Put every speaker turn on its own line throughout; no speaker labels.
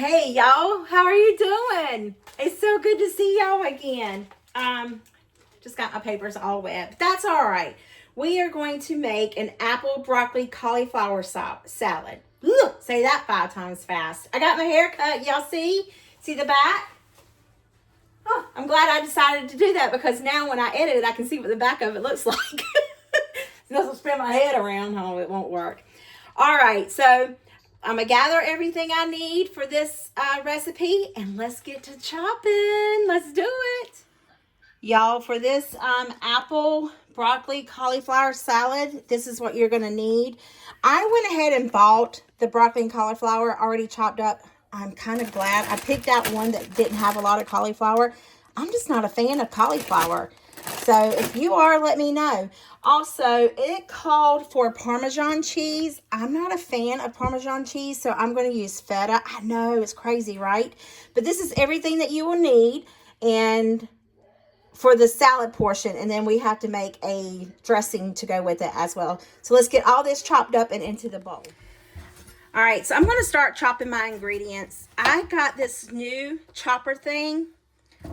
Hey y'all, how are you doing? It's so good to see y'all again. Just got my papers all wet, but that's all right. We are going to make an apple, broccoli, cauliflower salad. Ugh, say that 5 times fast. I got my hair cut, y'all see? See the back? Oh, I'm glad I decided to do that because now when I edit it, I can see what the back of it looks like. It doesn't spin my head around. Oh, it won't work. All right, so I'm going to gather everything I need for this recipe, and let's get to chopping. Let's do it. Y'all, for this apple, broccoli, cauliflower salad, this is what you're going to need. I went ahead and bought the broccoli and cauliflower already chopped up. I'm kind of glad. I picked out one that didn't have a lot of cauliflower. I'm just not a fan of cauliflower. So if you are, let me know. Also, it called for Parmesan cheese. I'm not a fan of Parmesan cheese, so I'm going to use feta. I know, it's crazy, right? But this is everything that you will need and for the salad portion, and then we have to make a dressing to go with it as well. So let's get all this chopped up and into the bowl. All right, so I'm going to start chopping my ingredients. I got this new chopper thing.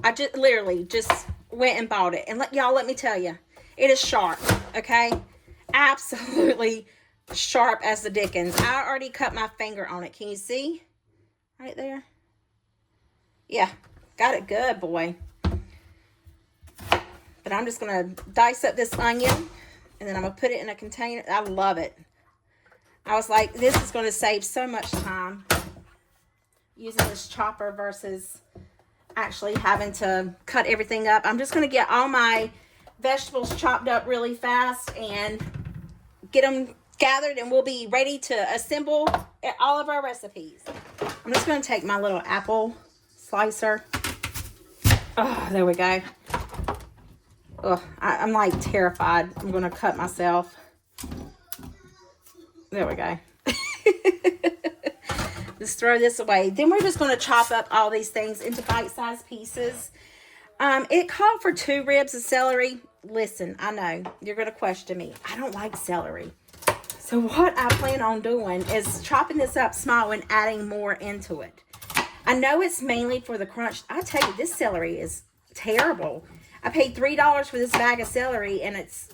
I just literally just went and bought it. And let me tell you, it is sharp, okay? Absolutely sharp as the dickens. I already cut my finger on it. Can you see? Right there? Yeah, got it good, boy. But I'm just going to dice up this onion, and then I'm going to put it in a container. I love it. I was like, this is going to save so much time using this chopper versus actually having to cut everything up. I'm just going to get all my vegetables chopped up really fast and get them gathered, and we'll be ready to assemble all of our recipes. I'm just going to take my little apple slicer. Oh, there we go. Oh, I'm like terrified. I'm going to cut myself. There we go. Just throw this away. Then we're just going to chop up all these things into bite-sized pieces. It called for 2 ribs of celery. Listen, I know you're going to question me. I don't like celery. So what I plan on doing is chopping this up small and adding more into it. I know it's mainly for the crunch. I tell you, this celery is terrible. I paid $3 for this bag of celery, and it's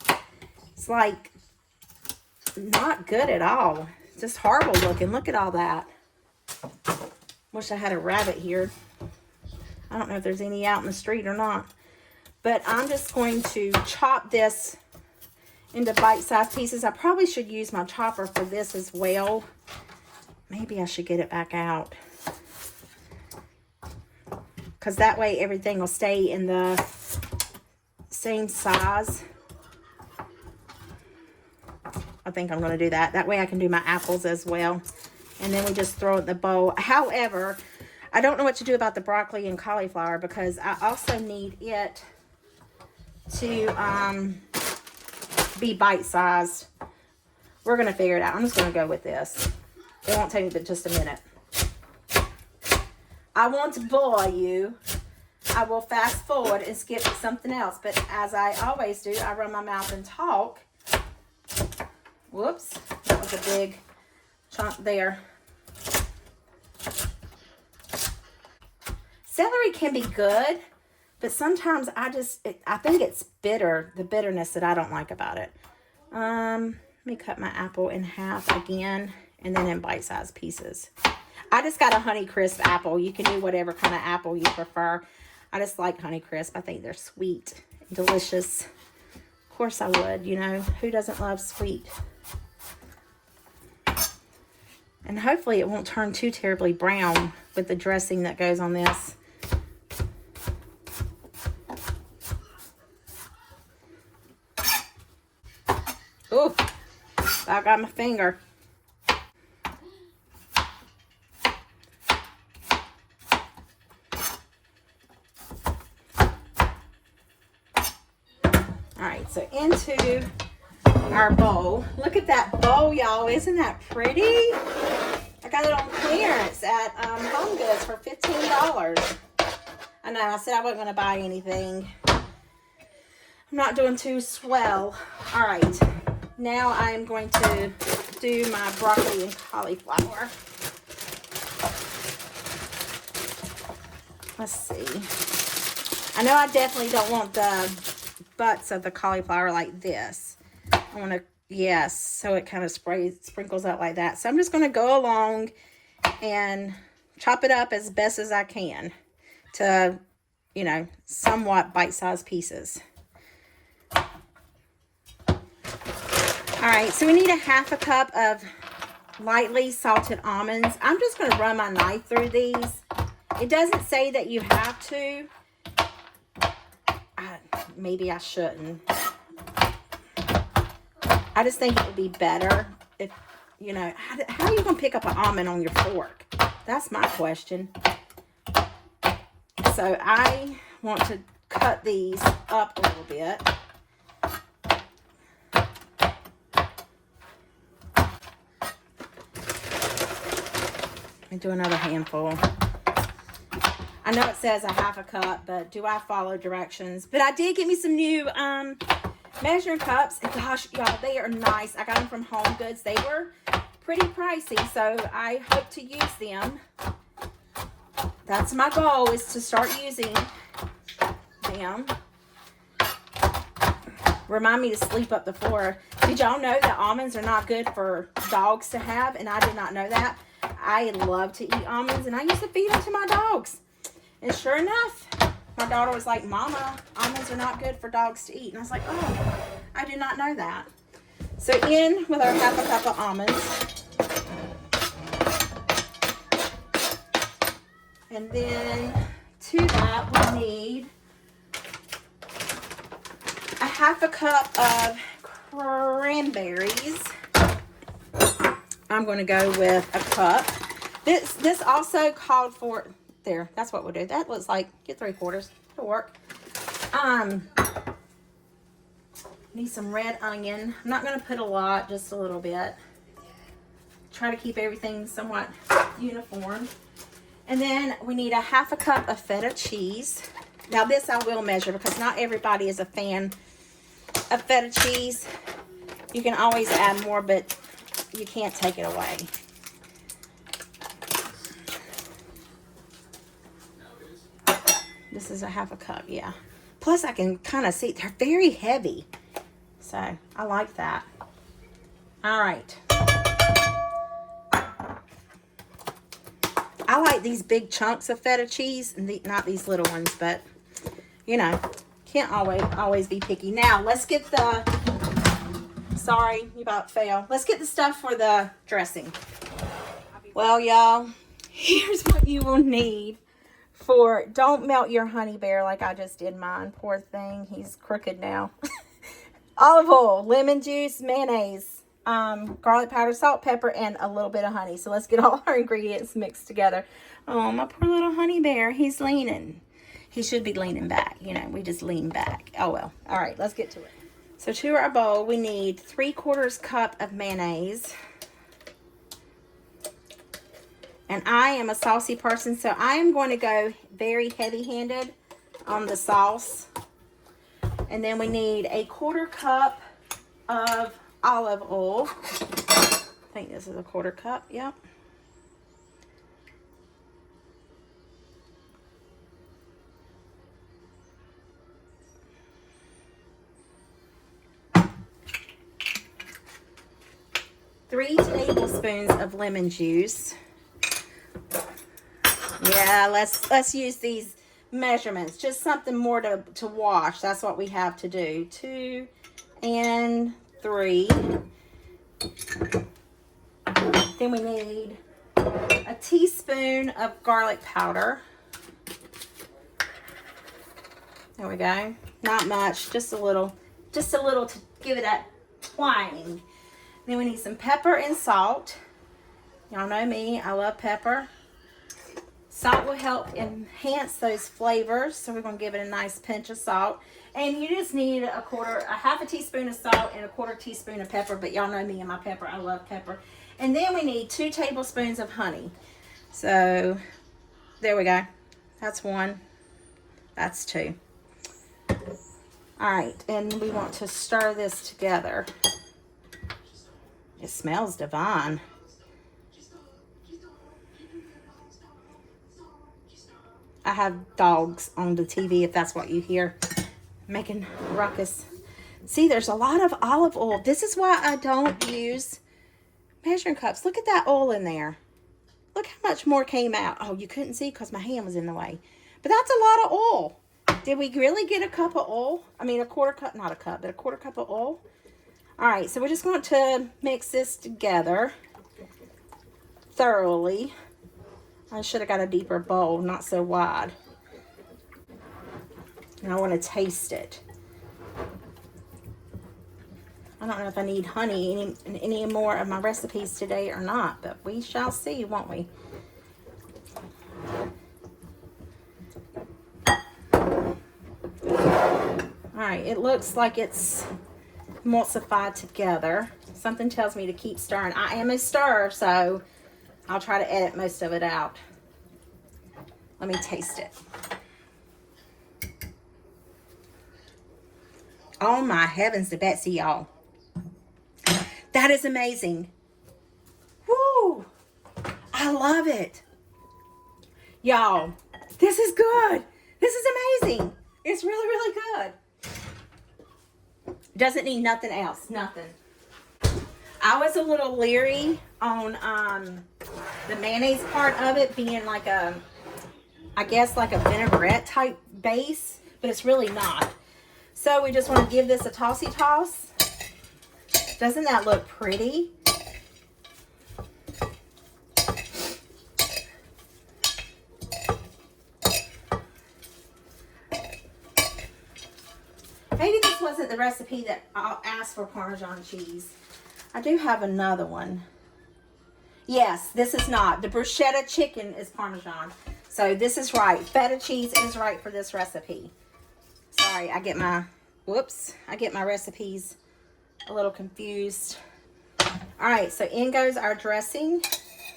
like not good at all. It's just horrible looking. Look at all that. Wish I had a rabbit here. I don't know if there's any out in the street or not. But I'm just going to chop this into bite-sized pieces. I probably should use my chopper for this as well. Maybe I should get it back out, because that way everything will stay in the same size. I think I'm going to do that. That way I can do my apples as well. And then we just throw it in the bowl. However, I don't know what to do about the broccoli and cauliflower, because I also need it to be bite-sized. We're going to figure it out. I'm just going to go with this. It won't take me but just a minute. I want to bore you. I will fast forward and skip to something else. But as I always do, I run my mouth and talk. Whoops. That was a big chunk there. Celery can be good, but sometimes I think it's bitter, the bitterness that I don't like about it. Let me cut my apple in half again, and then in bite-sized pieces. I just got a Honeycrisp apple. You can do whatever kind of apple you prefer. I just like Honeycrisp. I think they're sweet and delicious. Of course I would, you know. Who doesn't love sweet? And hopefully it won't turn too terribly brown with the dressing that goes on this. Oh, I got my finger. All right, so into our bowl. Look at that bowl, y'all. Isn't that pretty? I got it on clearance at Home Goods for $15. I know, I said I wasn't going to buy anything. I'm not doing too swell. All right, now I'm going to do my broccoli and cauliflower. let's see. I know I definitely don't want the butts of the cauliflower like this. I want to, yes, so it kind of sprinkles out like that. So I'm just going to go along and chop it up as best as I can to, you know, somewhat bite-sized pieces. All right, so we need a 1/2 cup of lightly salted almonds. I'm just going to run my knife through these. It doesn't say that you have to. Maybe I shouldn't. I just think it would be better if, you know, how are you going to pick up an almond on your fork? That's my question. So I want to cut these up a little bit. And do another handful. I know it says a 1/2 cup, but do I follow directions? But I did get me some new measuring cups, and gosh, y'all, they are nice. I got them from Home Goods. They were pretty pricey, so I hope to use them. That's my goal, is to start using them. Remind me to sleep up the floor. Did y'all know that almonds are not good for dogs to have? And I did not know that. I love to eat almonds, and I used to feed them to my dogs. And sure enough, my daughter was like, Mama, almonds are not good for dogs to eat. And I was like, oh, I did not know that. So in with our 1/2 cup of almonds. And then to that, we need a 1/2 cup of cranberries. I'm going to go with a cup. This also called for, there, that's what we'll do. That looks like, get 3/4. It'll work. Need some red onion. I'm not going to put a lot, just a little bit. Try to keep everything somewhat uniform. And then we need a 1/2 cup of feta cheese. Now this I will measure because not everybody is a fan of feta cheese. You can always add more, but you can't take it away. This is a 1/2 cup, yeah. Plus I can kind of see, they're very heavy. So I like that. All right. I like these big chunks of feta cheese, and not these little ones, but you know, can't always be picky. Now let's get the, sorry, you about fell. Let's get the stuff for the dressing. Well, y'all, here's what you will need for, don't melt your honey bear like I just did mine. Poor thing, he's crooked now. Olive oil, lemon juice, mayonnaise, garlic powder, salt, pepper, and a little bit of honey. So let's get all our ingredients mixed together. Oh, my poor little honey bear, he's leaning. He should be leaning back. You know, we just lean back. Oh, well. All right, let's get to it. So to our bowl, we need 3/4 cup of mayonnaise. And I am a saucy person, so I am going to go very heavy-handed on the sauce. And then we need a 1/4 cup of olive oil. I think this is a 1/4 cup, yep. Three tablespoons of lemon juice. Yeah, let's use these measurements. Just something more to wash. That's what we have to do. 2 and 3. Then we need a teaspoon of garlic powder. There we go. Not much, just a little to give it that twang. Then we need some pepper and salt. Y'all know me, I love pepper. Salt will help enhance those flavors, so we're going to give it a nice pinch of salt. And you just need a 1/2 teaspoon of salt and a 1/4 teaspoon of pepper, but y'all know me and my pepper, I love pepper. And then we need 2 tablespoons of honey. So there we go. That's 1. That's 2. All right, and we want to stir this together. It smells divine. I have dogs on the TV, if that's what you hear, making ruckus. See, there's a lot of olive oil. This is why I don't use measuring cups. Look at that oil in there. Look how much more came out. Oh, you couldn't see because my hand was in the way. But that's a lot of oil. Did we really get a cup of oil? I mean, a quarter cup, not a cup, but a quarter cup of oil. All right, so we're just going to mix this together thoroughly. I should have got a deeper bowl, not so wide. And I want to taste it. I don't know if I need honey in any more of my recipes today or not, but we shall see, won't we? All right, it looks like it's emulsified together. Something tells me to keep stirring. I am a stirrer, so I'll try to edit most of it out. Let me taste it. Oh my heavens to Betsy, y'all. That is amazing. Woo! I love it. Y'all, this is good. This is amazing. It's really, really good. Doesn't need nothing else. Nothing. I was a little leery on the mayonnaise part of it being like a, I guess like a vinaigrette type base, but it's really not. So we just want to give this a tossy toss. Doesn't that look pretty? Maybe this wasn't the recipe that I'll ask for Parmesan cheese. I do have another one. Yes, this is not. The bruschetta chicken is Parmesan. So this is right. Feta cheese is right for this recipe. Sorry, I get my recipes a little confused. All right, so in goes our dressing.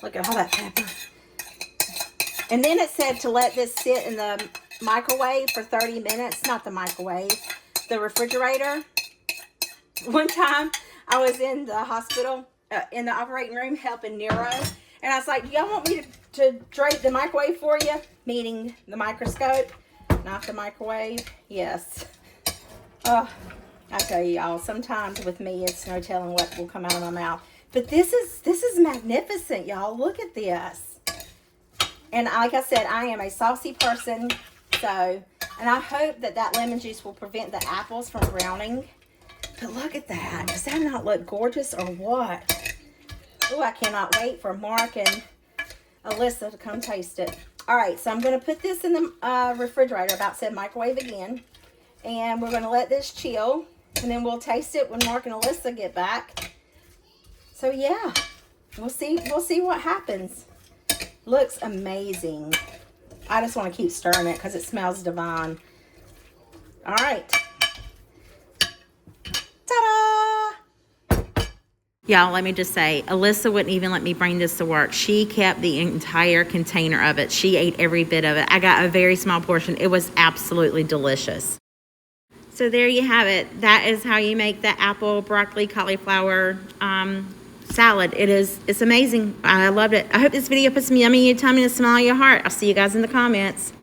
Look at all that pepper. And then it said to let this sit in the microwave for 30 minutes. Not the microwave, the refrigerator. One time I was in the hospital, in the operating room helping Nero. And I was like, do y'all want me to drape the microwave for you? Meaning the microscope, not the microwave. Yes. Oh, I tell you, y'all, sometimes with me, it's no telling what will come out of my mouth. But this is magnificent, y'all. Look at this. And like I said, I am a saucy person. So, and I hope that that lemon juice will prevent the apples from browning. But look at that. Does that not look gorgeous or what? Oh, I cannot wait for Mark and Alyssa to come taste it. All right, so I'm going to put this in the refrigerator, about said microwave again. And we're going to let this chill. And then we'll taste it when Mark and Alyssa get back. So yeah, we'll see what happens. Looks amazing. I just want to keep stirring it because it smells divine. All right. Ta-da! Y'all, let me just say, Alyssa wouldn't even let me bring this to work. She kept the entire container of it. She ate every bit of it. I got a very small portion. It was absolutely delicious. So there you have it. That is how you make the apple, broccoli, cauliflower salad. It's amazing. I loved it. I hope this video puts some yummy in your tummy and a smile in your heart. I'll see you guys in the comments.